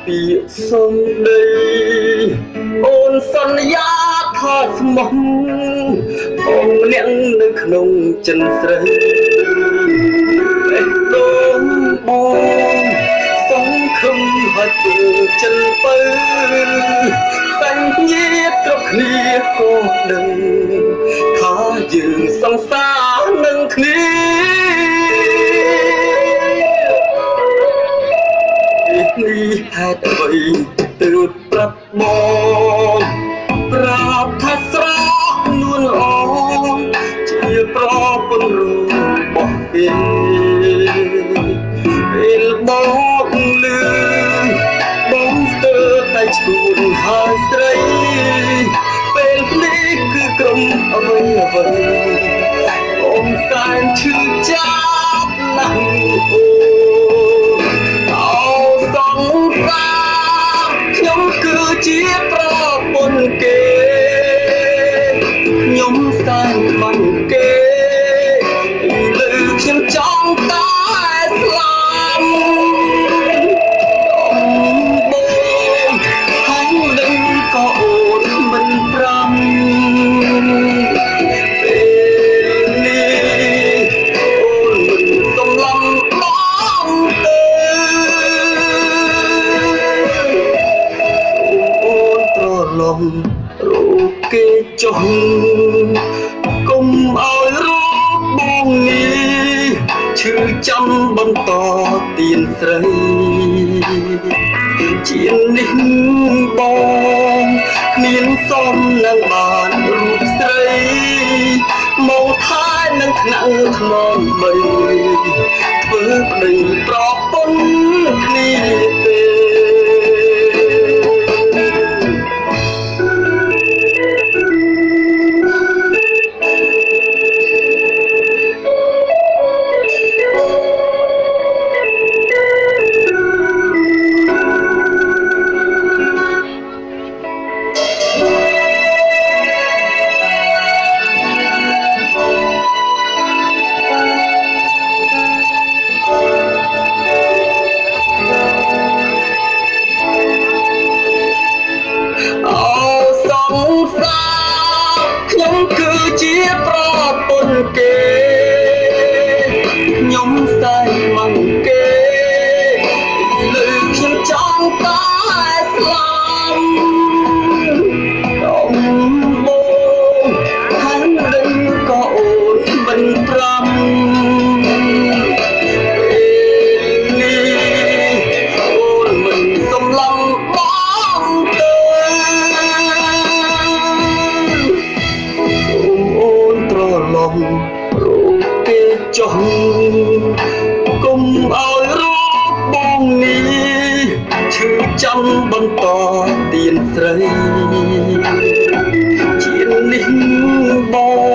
ពីសុំដីអូនសន្យាថាស្មោះអូនម្នាក់នៅក្នុងចិនស្រីបេះដូងបងសង្ឃឹមហើយពូចិនបើសញ្ញេគ្រប់គ្នាក៏ដឹងថាយើងសង្សារនឹងគ្នានេះហេតុអ្វីទើបប្រាប់បងប្រាប់ថាស្រស់នួនល្អជាប្រពន្ធរបស់គេពេលបងលឺបងស្ទើរតែឈួនហើយស្រីពេលនេះគឺក្រុមអ្វីអ្វីអូនសែនឈឺចាប់ណាស់អូសង្សារខ្ញុំគឺជាប្រពន្ធគេខ្ញុំសែនមិនគេលើខ្ញុំចង់តែស្លាប់បងហើយនឹងក៏អូនមិនប្រាំពេលនេះអូនមិនសំឡំបងទេអូនត្រឡំរកគេចុះកុំឲ្យរកបងនេះឈឺចាំបន្តទៀនស្រីជានេះបងគ្មានសមនឹងបានរូបស្រីមកថែនឹងថ្នាក់ថ្នមបីធ្វើប្តីប្រពន្ធគ្នាទេខ្ញុំគឺជាប្រពន្ធគេខ្ញុំសែនមិនគេលើខ្ញុំចង់តែស្លាប់បងហើយនឹងក៏អូនមិនប្រាំអូនមិនសំឡំបងទេរកគេចុះកុំឲ្យរកបងនេះឈឺចាំបន្តទៀនស្រីជានេះបង